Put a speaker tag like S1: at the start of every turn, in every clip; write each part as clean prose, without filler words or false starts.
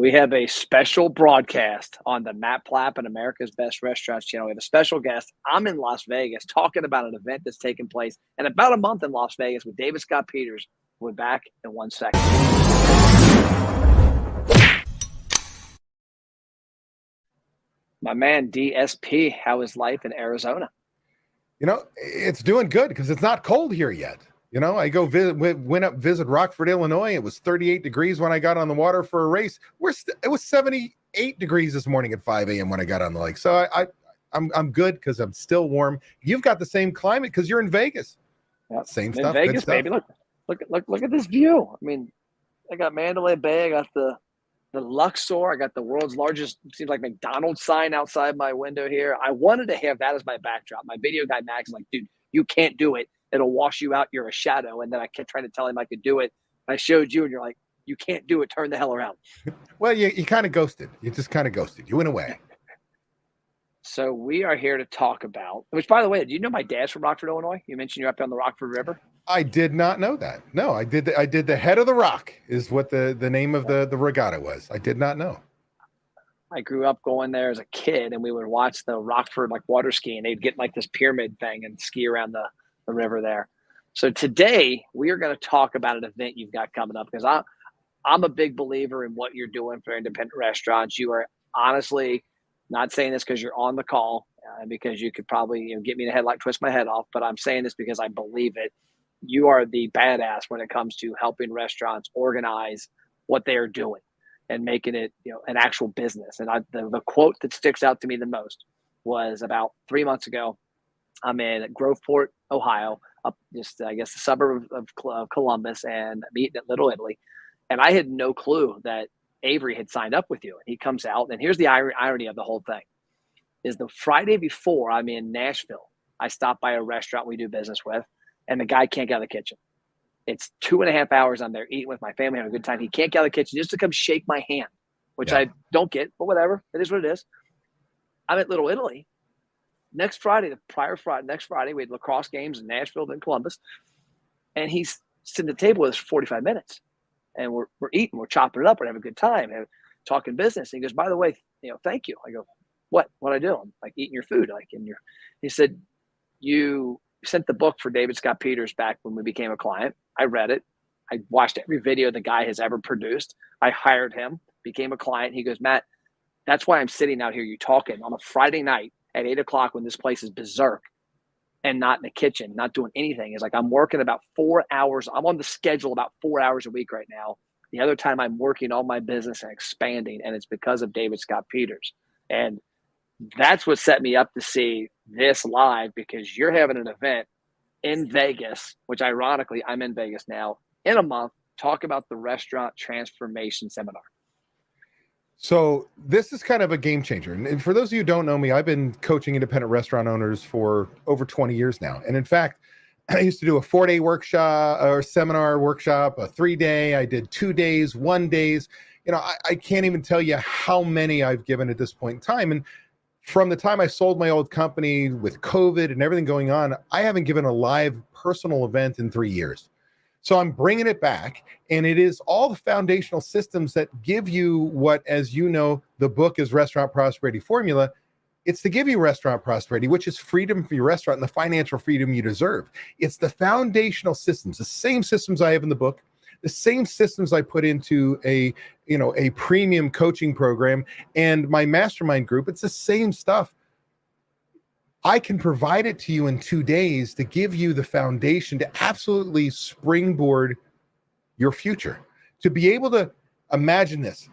S1: We have a special broadcast on the Matt Plapp and America's Best Restaurants channel. We have a special guest. I'm in Las Vegas talking about an event that's taking place in about a month in Las Vegas with David Scott Peters. We'll be back in 1 second. My man, DSP, how is life in Arizona?
S2: It's doing good because it's not cold here yet. I went up visit Rockford, Illinois. It was 38 degrees when I got on the water for a race. It was 78 degrees this morning at 5 a.m. when I got on the lake. So I'm good because I'm still warm. You've got the same climate because you're in Vegas.
S1: Yep.
S2: Same
S1: in
S2: stuff.
S1: Vegas, baby. Look at this view. I mean, I got Mandalay Bay. I got the Luxor. I got the world's largest, seems like McDonald's sign outside my window here. I wanted to have that as my backdrop. My video guy Max is like, dude, you can't do it. It'll wash you out. You're a shadow. And then I kept trying to tell him I could do it. I showed you, and you're like, you can't do it. Turn the hell around.
S2: Well, you kind of ghosted. You just kind of ghosted. You went away.
S1: So we are here to talk about, which, by the way, do you know my dad's from Rockford, Illinois? You mentioned you're up on the Rockford River.
S2: I did not know that. No, I did the Head of the Rock is what the name of the regatta was. I did not know.
S1: I grew up going there as a kid, and we would watch the Rockford water skiing. They'd get this pyramid thing and ski around the river there. So today we are going to talk about an event you've got coming up because I'm a big believer in what you're doing for independent restaurants. You are honestly not saying this because you're on the call because you could probably get me in the headlight, twist my head off, but I'm saying this because I believe it. You are the badass when it comes to helping restaurants organize what they are doing and making it, an actual business. And the quote that sticks out to me the most was about 3 months ago. I'm in Groveport, Ohio, up just, I guess, the suburb of Columbus, and I'm eating at Little Italy. And I had no clue that Avery had signed up with you. And he comes out, and here's the irony of the whole thing, is the Friday before I'm in Nashville, I stop by a restaurant we do business with, and the guy can't get out of the kitchen. It's 2.5 hours I'm there eating with my family, having a good time. He can't get out of the kitchen just to come shake my hand, which I don't get, but whatever. It is what it is. I'm at Little Italy. Next Friday, we had lacrosse games in Nashville and Columbus. And he's sitting at the table with us for 45 minutes. And we're eating, we're chopping it up, we're having a good time, and talking business. And he goes, by the way, thank you. I go, what I do? I'm like, eating your food. He said, you sent the book for David Scott Peters back when we became a client. I read it. I watched every video the guy has ever produced. I hired him, became a client. He goes, Matt, that's why I'm sitting out here, you talking on a Friday night at 8:00 when this place is berserk and not in the kitchen, not doing anything. It's like I'm working about 4 hours. I'm on the schedule about 4 hours a week right now. The other time I'm working on my business and expanding, and it's because of David Scott Peters. And that's what set me up to see this live, because you're having an event in Vegas, which ironically I'm in Vegas now, in a month, talk about the Restaurant Transformation Seminar.
S2: So this is kind of a game changer. And for those of you who don't know me, I've been coaching independent restaurant owners for over 20 years now. And in fact, I used to do a 4-day workshop or seminar workshop, a 3-day. I did 2 days, 1 days. I can't even tell you how many I've given at this point in time. And from the time I sold my old company with COVID and everything going on, I haven't given a live personal event in 3 years. So I'm bringing it back, and it is all the foundational systems that give you what, as you know, the book is Restaurant Prosperity Formula. It's to give you restaurant prosperity, which is freedom for your restaurant and the financial freedom you deserve. It's the foundational systems, the same systems I have in the book, the same systems I put into a premium coaching program and my mastermind group. It's the same stuff. I can provide it to you in 2 days to give you the foundation to absolutely springboard your future. To be able to imagine this.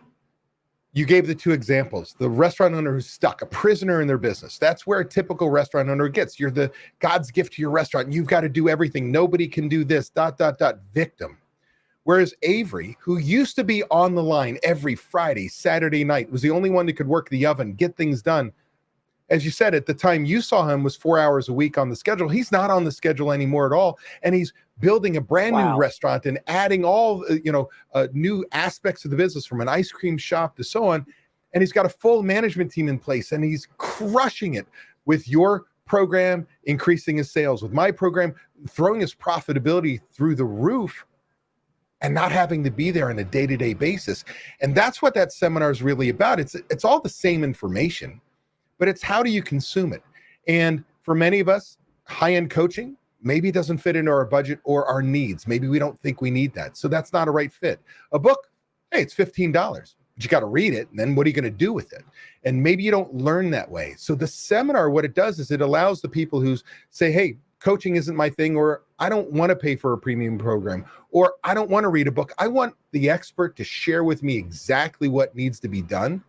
S2: You gave the 2 examples. The restaurant owner who's stuck, a prisoner in their business. That's where a typical restaurant owner gets. You're the God's gift to your restaurant. You've got to do everything. Nobody can do this, ... victim. Whereas Avery, who used to be on the line every Friday, Saturday night, was the only one that could work the oven, get things done. As you said, at the time you saw him was 4 hours a week on the schedule. He's not on the schedule anymore at all. And he's building a brand new restaurant and adding all, new aspects of the business, from an ice cream shop to so on. And he's got a full management team in place, and he's crushing it with your program, increasing his sales, with my program, throwing his profitability through the roof. and not having to be there on a day-to-day basis. And that's what that seminar is really about. It's all the same information, but it's how do you consume it? And for many of us, high-end coaching maybe doesn't fit into our budget or our needs. Maybe we don't think we need that. So that's not a right fit. A book, hey, it's $15, but you got to read it. And then what are you going to do with it? And maybe you don't learn that way. So the seminar, what it does is it allows the people who say, hey, coaching isn't my thing, or I don't want to pay for a premium program, or I don't want to read a book. I want the expert to share with me exactly what needs to be done.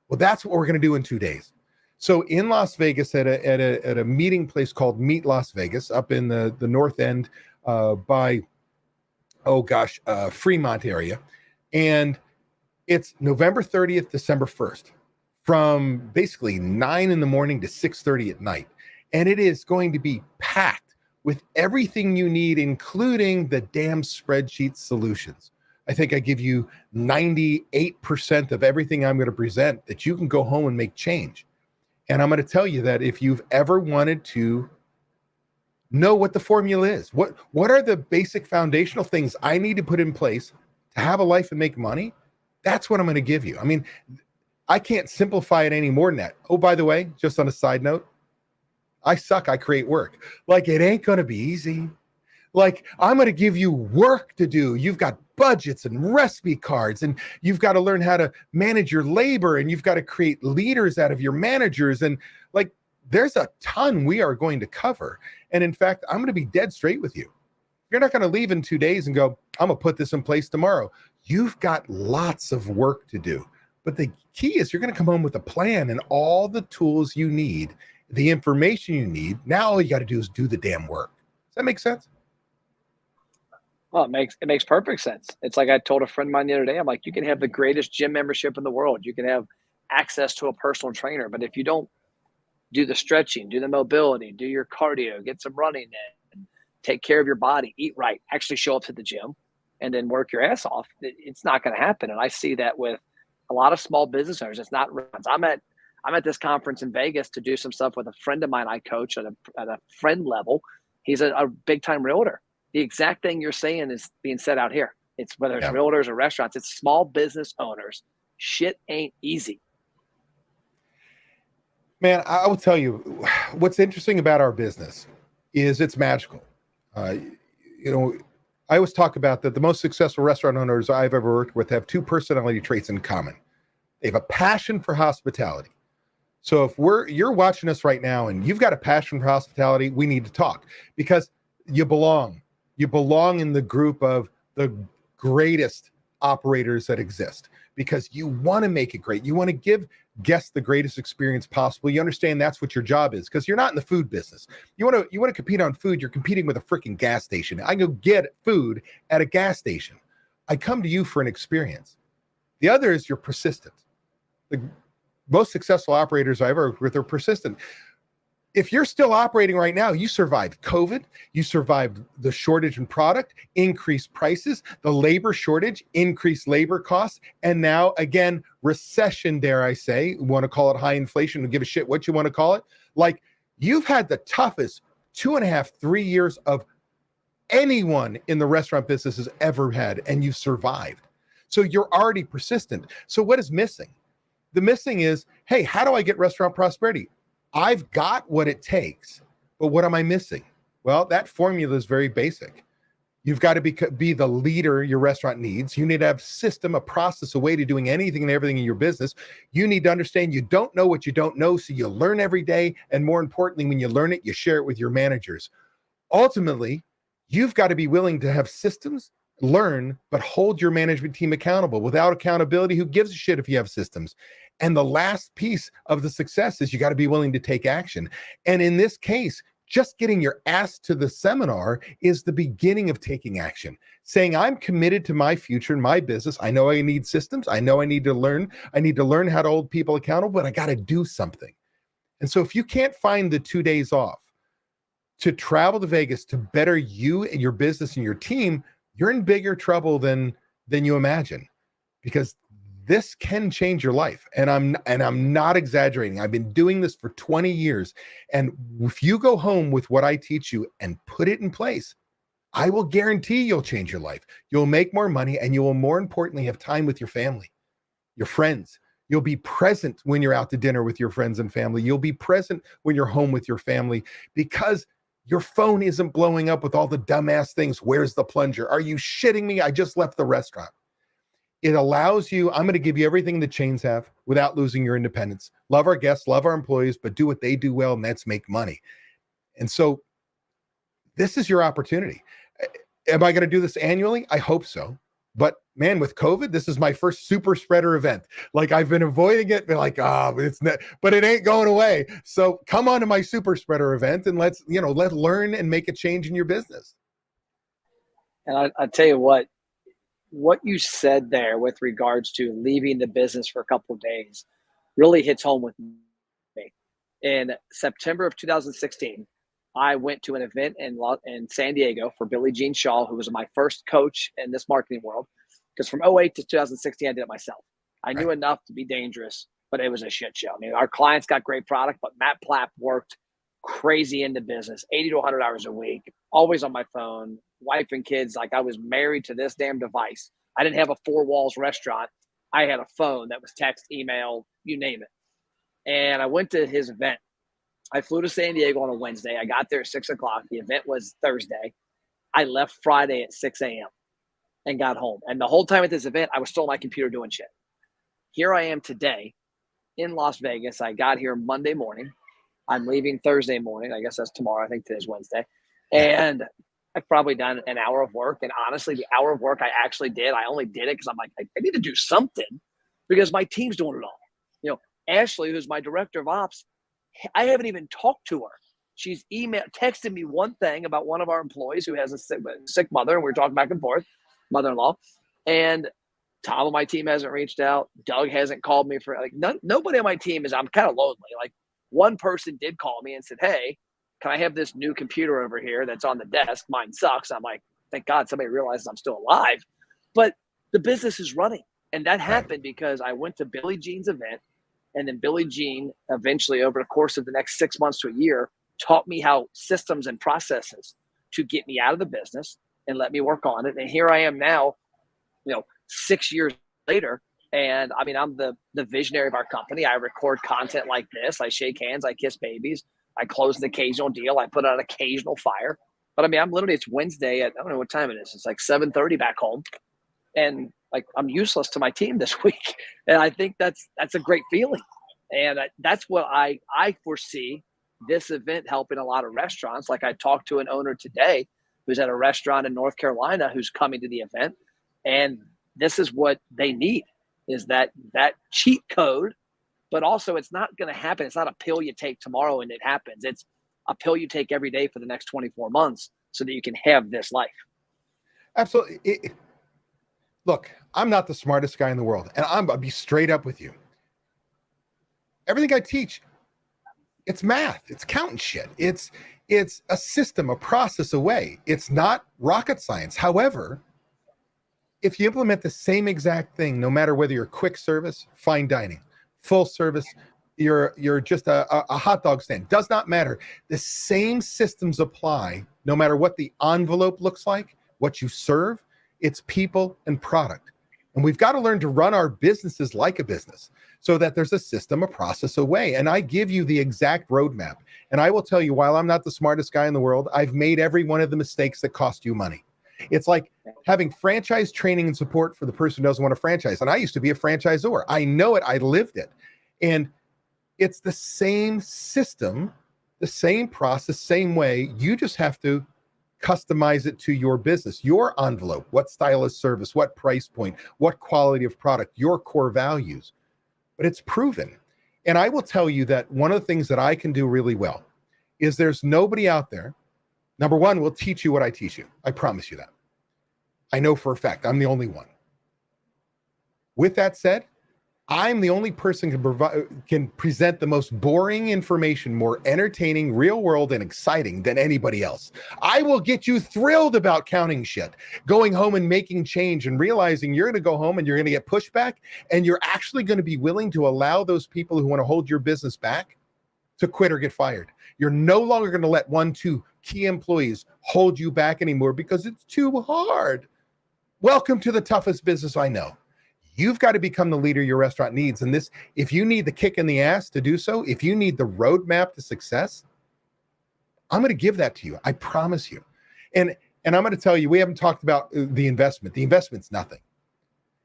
S2: Well, that's what we're going to do in 2 days. So in Las Vegas at a meeting place called Meet Las Vegas up in the north end by, Fremont area. And it's November 30th, December 1st, from basically 9 in the morning to 6:30 at night. And it is going to be packed with everything you need, including the damn spreadsheet solutions. I think I give you 98% of everything I'm going to present that you can go home and make change. And I'm going to tell you that if you've ever wanted to know what the formula is, what are the basic foundational things I need to put in place to have a life and make money, that's what I'm going to give you. I mean, I can't simplify it any more than that. Oh, by the way, just on a side note, I suck. I create work. Like, it ain't going to be easy. Like, I'm going to give you work to do. You've got budgets and recipe cards, and you've got to learn how to manage your labor, and you've got to create leaders out of your managers. And like, there's a ton we are going to cover. And in fact, I'm going to be dead straight with you. You're not going to leave in 2 days and go, I'm going to put this in place tomorrow. You've got lots of work to do. But the key is you're going to come home with a plan and all the tools you need, the information you need. Now all you got to do is do the damn work. Does that make sense?
S1: Well, it makes perfect sense. It's like I told a friend of mine the other day, I'm like, you can have the greatest gym membership in the world. You can have access to a personal trainer, but if you don't do the stretching, do the mobility, do your cardio, get some running in, take care of your body, eat right, actually show up to the gym, and then work your ass off, it's not going to happen. And I see that with a lot of small business owners. It's not runs. I'm at this conference in Vegas to do some stuff with a friend of mine I coach at a friend level. He's a big time realtor. The exact thing you're saying is being said out here. It's whether it's realtors or restaurants, it's small business owners. Shit ain't easy.
S2: Man, I will tell you what's interesting about our business is it's magical. I always talk about that the most successful restaurant owners I've ever worked with have two personality traits in common. They have a passion for hospitality. So if you're watching us right now and you've got a passion for hospitality, we need to talk because you belong. You belong in the group of the greatest operators that exist because you want to make it great. You want to give guests the greatest experience possible. You understand that's what your job is because you're not in the food business. You want to compete on food. You're competing with a freaking gas station. I go get food at a gas station. I come to you for an experience. The other is you're persistent. The most successful operators I ever worked with are persistent. If you're still operating right now, you survived COVID, you survived the shortage in product, increased prices, the labor shortage, increased labor costs, and now again, recession, dare I say, you want to call it high inflation, and give a shit what you want to call it. Like, you've had the toughest 2.5, 3 years of anyone in the restaurant business has ever had, and you've survived. So you're already persistent. So what is missing? The missing is, hey, how do I get restaurant prosperity? I've got what it takes, but what am I missing? Well, that formula is very basic. You've got to be the leader your restaurant needs. You need to have a system, a process, a way to doing anything and everything in your business. You need to understand you don't know what you don't know, so you learn every day. And more importantly, when you learn it, you share it with your managers. Ultimately, you've got to be willing to have systems, learn, but hold your management team accountable. Without accountability, who gives a shit if you have systems? And the last piece of the success is you got to be willing to take action. And in this case, just getting your ass to the seminar is the beginning of taking action. Saying, I'm committed to my future and my business. I know I need systems. I know I need to learn. I need to learn how to hold people accountable, but I got to do something. And so if you can't find the 2 days off to travel to Vegas to better you and your business and your team, you're in bigger trouble than you imagine, because this can change your life. And I'm not exaggerating. I've been doing this for 20 years. And if you go home with what I teach you and put it in place, I will guarantee you'll change your life. You'll make more money, and you will, more importantly, have time with your family, your friends. You'll be present when you're out to dinner with your friends and family. You'll be present when you're home with your family, because your phone isn't blowing up with all the dumbass things. Where's the plunger? Are you shitting me? I just left the restaurant. It allows you, I'm going to give you everything the chains have without losing your independence. Love our guests, love our employees, but do what they do well, and that's make money. And so this is your opportunity. Am I going to do this annually? I hope so. But man, with COVID, this is my first super spreader event. Like, I've been avoiding it, but like, it's not, but it ain't going away. So come on to my super spreader event, and let's learn and make a change in your business.
S1: And I tell you what you said there with regards to leaving the business for a couple of days really hits home with me. In September of 2016, I went to an event in San Diego for Billie Jean Shaw, who was my first coach in this marketing world. Because from 2008 to 2016, I did it myself. I knew enough to be dangerous, but it was a shit show. I mean, our clients got great product, but Matt Plapp worked crazy in the business, 80 to 100 hours a week, always on my phone, wife and kids. Like, I was married to this damn device. I didn't have a four walls restaurant. I had a phone that was text, email, you name it. And I went to his event. I flew to San Diego on a Wednesday. I got there at 6 o'clock. The event was Thursday. I left Friday at 6 a.m. and got home. And the whole time at this event, I was still on my computer doing shit. Here I am today in Las Vegas. I got here Monday morning. I'm leaving Thursday morning. I guess that's tomorrow. I think today's Wednesday. And I've probably done an hour of work. And honestly, the hour of work I actually did, I only did it because I'm like, I need to do something because my team's doing it all. Ashley, who's my director of ops, I haven't even talked to her. She's texted me one thing about one of our employees who has a sick mother, and we were talking back and forth, mother-in-law. And Tom on my team hasn't reached out. Doug hasn't called me for nobody on my team I'm kind of lonely. Like, one person did call me and said, hey, can I have this new computer over here that's on the desk? Mine sucks. I'm like, thank God somebody realizes I'm still alive. But the business is running. And that happened because I went to Billie Jean's event. And then Billie Jean eventually, over the course of the next 6 months to a year, taught me how systems and processes to get me out of the business and let me work on it. And here I am now, 6 years later. And I mean, I'm the visionary of our company. I record content like this. I shake hands. I kiss babies. I close an occasional deal. I put out an occasional fire. But I mean, it's Wednesday at, I don't know what time it is. It's like 7:30 back home. And like, I'm useless to my team this week. And I think that's a great feeling. And that's what I foresee this event helping a lot of restaurants. Like, I talked to an owner today who's at a restaurant in North Carolina who's coming to the event. And this is what they need, is that cheat code. But also, it's not going to happen. It's not a pill you take tomorrow and it happens. It's a pill you take every day for the next 24 months so that you can have this life.
S2: Absolutely. Look, I'm not the smartest guy in the world, and I'll be straight up with you. Everything I teach, it's math, it's counting shit. It's a system, a process, a way. It's not rocket science. However, if you implement the same exact thing, no matter whether you're quick service, fine dining, full service, you're just a hot dog stand, does not matter. The same systems apply no matter what the envelope looks like, what you serve. It's people and product. And we've got to learn to run our businesses like a business so that there's a system, a process, a way. And I give you the exact roadmap. And I will tell you, while I'm not the smartest guy in the world, I've made every one of the mistakes that cost you money. It's like having franchise training and support for the person who doesn't want a franchise. And I used to be a franchisor. I know it. I lived it. And it's the same system, the same process, same way. You just have to customize it to your business, your envelope, what style of service, what price point, what quality of product, your core values. But it's proven. And I will tell you that one of the things that I can do really well is there's nobody out there, number one, will teach you what I teach you. I promise you that. I know for a fact I'm the only one. With that said, I'm the only person can present the most boring information, more entertaining, real world, and exciting than anybody else. I will get you thrilled about counting shit, going home and making change and realizing you're going to go home and you're going to get pushback, and you're actually going to be willing to allow those people who want to hold your business back to quit or get fired. You're no longer going to let 1, 2 key employees hold you back anymore because it's too hard. Welcome to the toughest business I know. You've got to become the leader your restaurant needs. And this, if you need the kick in the ass to do so, if you need the roadmap to success, I'm going to give that to you. I promise you. And I'm going to tell you, we haven't talked about the investment. The investment's nothing.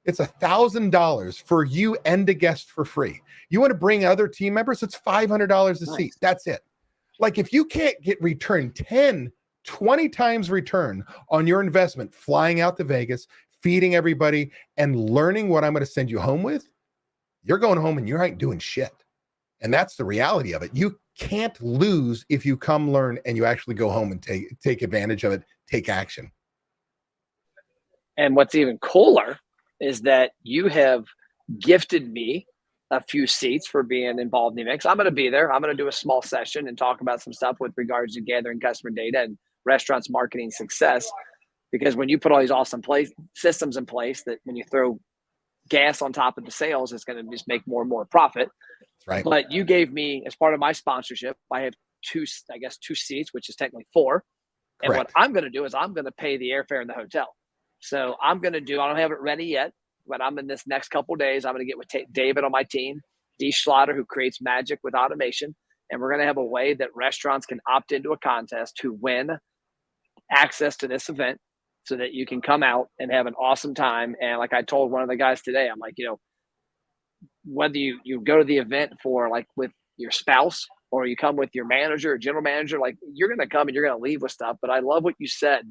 S2: It's $1,000 for you and a guest for free. You want to bring other team members? It's $500 a seat. That's it. Like if you can't get return 10, 20 times return on your investment, flying out to Vegas, feeding everybody and learning what I'm going to send you home with, you're going home and you ain't doing shit. And that's the reality of it. You can't lose if you come learn and you actually go home and take advantage of it, take action.
S1: And what's even cooler is that you have gifted me a few seats for being involved in the event. I'm going to be there. I'm going to do a small session and talk about some stuff with regards to gathering customer data and restaurants marketing success. Because when you put all these awesome systems in place, that when you throw gas on top of the sales, it's going to just make more and more profit.
S2: Right.
S1: But you gave me, as part of my sponsorship, I have two seats, which is technically 4. And
S2: Correct.
S1: what I'm going to do is I'm going to pay the airfare in the hotel. So I don't have it ready yet, but I'm in this next couple of days. I'm going to get with David on my team, D. Schlatter, who creates magic with automation. And we're going to have a way that restaurants can opt into a contest to win access to this event so that you can come out and have an awesome time. And like I told one of the guys today, I'm like, whether you go to the event for like with your spouse or you come with your manager or general manager, like you're going to come and you're going to leave with stuff. But I love what you said.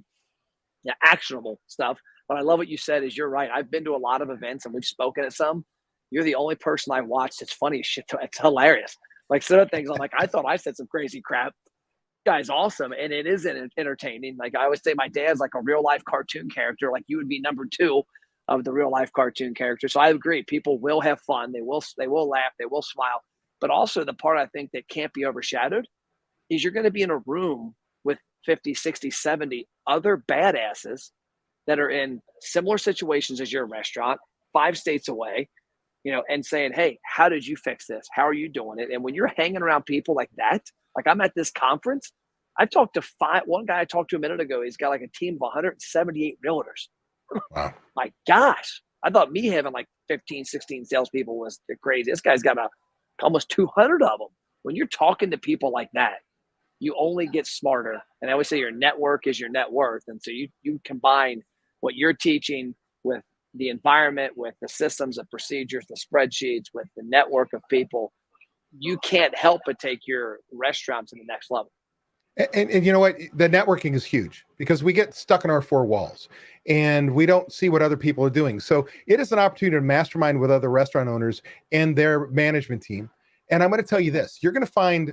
S1: Yeah, actionable stuff. But I love what you said is you're right. I've been to a lot of events and we've spoken at some. You're the only person I watched. It's funny as shit. It's hilarious. Like some of the things I'm like, I thought I said some crazy crap. This guy's awesome. And it is entertaining. Like I always say, my dad's like a real life cartoon character. Like you would be number 2 of the real life cartoon character. So I agree. People will have fun. They will laugh. They will smile. But also the part I think that can't be overshadowed is you're going to be in a room with 50, 60, 70 other badasses that are in similar situations as your restaurant, 5 states away, and saying, hey, how did you fix this? How are you doing it? And when you're hanging around people like that, like I'm at this conference, I've talked to one guy I talked to a minute ago, he's got like a team of 178 realtors.
S2: Wow.
S1: My gosh. I thought me having like 15, 16 salespeople was crazy. This guy's got almost 200 of them. When you're talking to people like that, you only get smarter. And I always say your network is your net worth. And so you combine what you're teaching with the environment, with the systems, the procedures, the spreadsheets, with the network of people. You can't help but take your restaurant to the next level.
S2: And you know what? The networking is huge because we get stuck in our 4 walls and we don't see what other people are doing. So it is an opportunity to mastermind with other restaurant owners and their management team. And I'm going to tell you this, you're going to find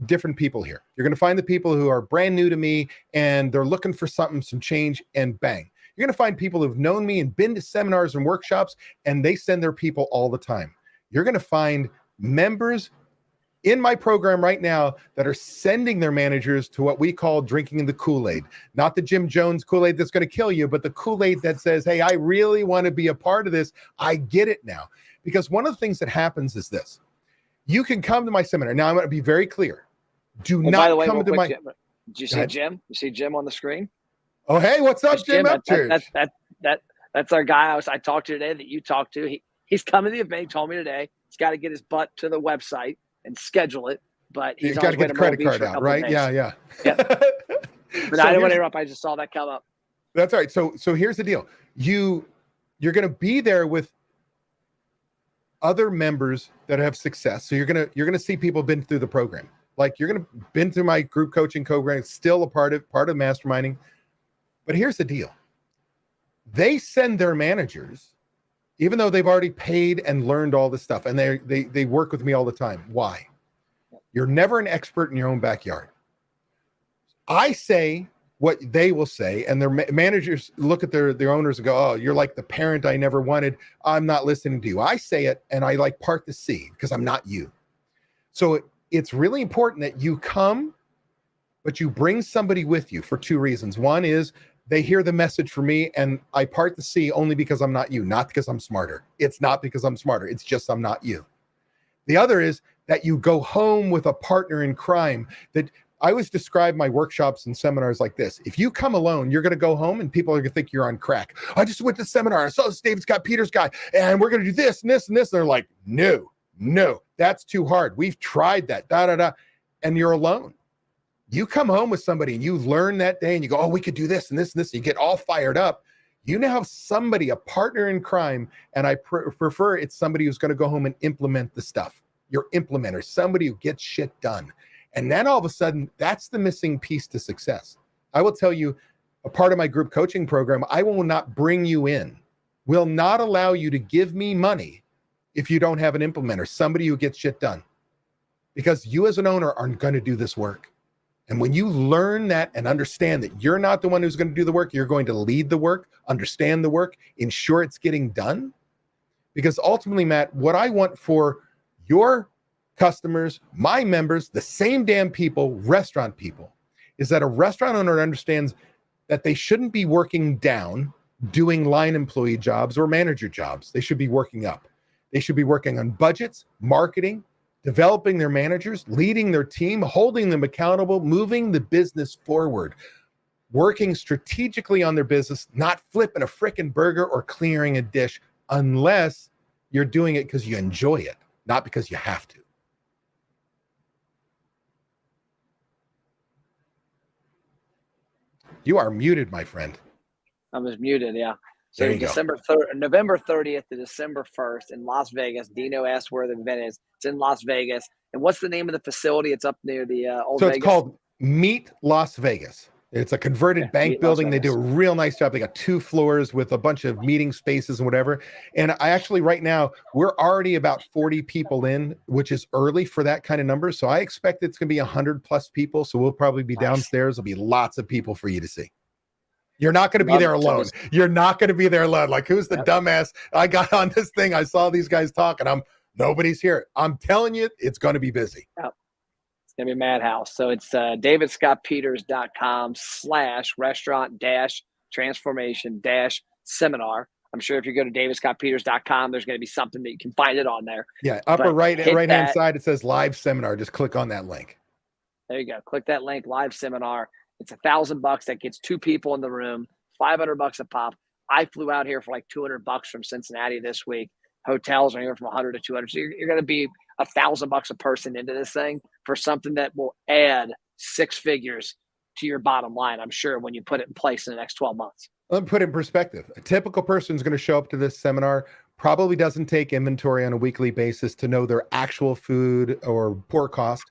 S2: different people here. You're going to find the people who are brand new to me and they're looking for some change, and bang. You're going to find people who've known me and been to seminars and workshops and they send their people all the time. You're going to find members in my program right now that are sending their managers to what we call drinking the Kool-Aid, not the Jim Jones Kool-Aid that's going to kill you, but the Kool-Aid that says, hey, I really want to be a part of this. I get it now. Because one of the things that happens is this. You can come to my seminar. Now I'm going to be very clear. Do not
S1: by the way,
S2: come to my.
S1: Jim, did you see Jim? You see Jim on the screen?
S2: Oh, hey, what's up, Jim?
S1: That's our guy I talked to today that you talked to. He's coming to the event. He told me today he's got to get his butt to the website and schedule it. But he's
S2: got to get the credit card out, right? Yeah.
S1: But
S2: So
S1: I didn't want to interrupt. I just saw that come up.
S2: That's all right. So here's the deal. You're going to be there with other members that have success. So you're going to see people been through the program. Like you're going to been through my group coaching program, still a part of masterminding. But here's the deal. They send their managers, even though they've already paid and learned all this stuff, and they work with me all the time. Why? You're never an expert in your own backyard. I say what they will say, and their managers look at their owners and go, oh, you're like the parent I never wanted. I'm not listening to you. I say it, and I like part the C because I'm not you. So it's really important that you come, but you bring somebody with you for 2 reasons. One is they hear the message from me, and I part the C only because I'm not you, not because I'm smarter. It's not because I'm smarter. It's just I'm not you. The other is that you go home with a partner in crime that I always describe my workshops and seminars like this. If you come alone, you're going to go home and people are going to think you're on crack. I just went to seminar. I saw this David Scott Peters guy, and we're going to do this and this and this. And they're like, no, that's too hard. We've tried that, and you're alone. You come home with somebody and you learn that day and you go, oh, we could do this and this and this. And you get all fired up. You now have somebody, a partner in crime, and I prefer it's somebody who's going to go home and implement the stuff. Your implementer, somebody who gets shit done. And then all of a sudden, that's the missing piece to success. I will tell you, a part of my group coaching program, I will not bring you in, will not allow you to give me money if you don't have an implementer, somebody who gets shit done. Because you as an owner aren't going to do this work. And when you learn that and understand that you're not the one who's going to do the work, you're going to lead the work, understand the work, ensure it's getting done. Because ultimately, Matt, what I want for your customers, my members, the same damn people, restaurant people, is that a restaurant owner understands that they shouldn't be working down, doing line employee jobs or manager jobs. They should be working up. They should be working on budgets, marketing, developing their managers, leading their team, holding them accountable, moving the business forward, working strategically on their business, not flipping a frickin' burger or clearing a dish unless you're doing it because you enjoy it, not because you have to. You are muted, my friend.
S1: I was muted, yeah. So
S2: There you go.
S1: November 30th to December 1st in Las Vegas. Dino asked where the event is. It's in Las Vegas. And what's the name of the facility? It's up near the old
S2: So
S1: Vegas.
S2: it's called Meet Las Vegas. It's a converted bank building. They do a real nice job. They got 2 floors with a bunch of meeting spaces and whatever. And I actually, right now, we're already about 40 people in, which is early for that kind of number. So I expect it's going to be 100 plus people. So we'll probably be downstairs. There'll be lots of people for you to see. You're not going to be there alone. You're not going to be there alone. Like, who's the dumbass? I got on this thing. I saw these guys talking. Nobody's here. I'm telling you, it's going to be busy.
S1: Yep. It's going to be a madhouse. So it's davidscottpeters.com/restaurant-transformation-seminar. I'm sure if you go to davidscottpeters.com, there's going to be something that you can find it on there.
S2: Yeah, upper right-hand side, it says live seminar. Just click on that link.
S1: There you go. Click that link, live seminar. It's $1,000. That gets 2 people in the room, $500 a pop. I flew out here for like $200 from Cincinnati this week. Hotels are anywhere from 100 to 200. So you're going to be $1,000 a person into this thing for something that will add 6 figures to your bottom line, I'm sure, when you put it in place in the next 12 months.
S2: Let me put it in perspective. A typical person is going to show up to this seminar, probably doesn't take inventory on a weekly basis to know their actual food or pour cost,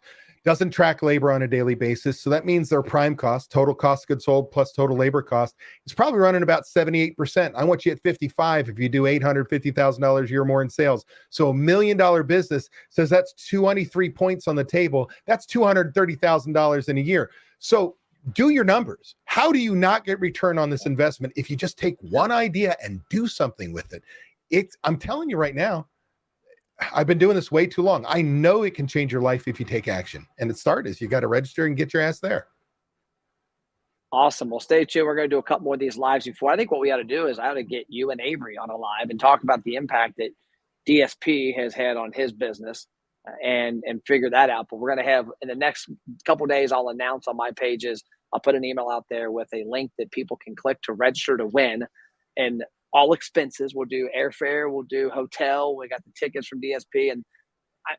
S2: doesn't track labor on a daily basis. So that means their prime cost, total cost of goods sold plus total labor cost, is probably running about 78%. I want you at 55 if you do $850,000 a year more in sales. So $1 million business says that's 23 points on the table. That's $230,000 in a year. So do your numbers. How do you not get return on this investment if you just take one idea and do something with it? I'm telling you right now, I've been doing this way too long. I know it can change your life if you take action. And it starts, you got to register and get your ass there.
S1: Awesome. Well, stay tuned. We're going to do a couple more of these lives before. I think what we ought to do is I ought to get you and Avery on a live and talk about the impact that DSP has had on his business and figure that out. But we're going to have, in the next couple of days, I'll announce on my pages, I'll put an email out there with a link that people can click to register to win. And all expenses. We'll do airfare. We'll do hotel. We got the tickets from DSP. And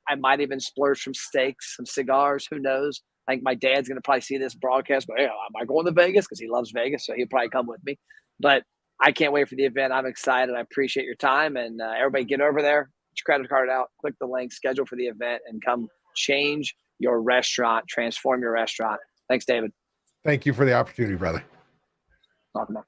S1: I might even splurge some steaks, some cigars. Who knows? I think my dad's going to probably see this broadcast. But, hey, am I going to Vegas? Because he loves Vegas. So he'll probably come with me. But I can't wait for the event. I'm excited. I appreciate your time. And everybody get over there, get your credit card out, click the link, schedule for the event, and come change your restaurant, transform your restaurant. Thanks, David.
S2: Thank you for the opportunity, brother.
S1: Talk about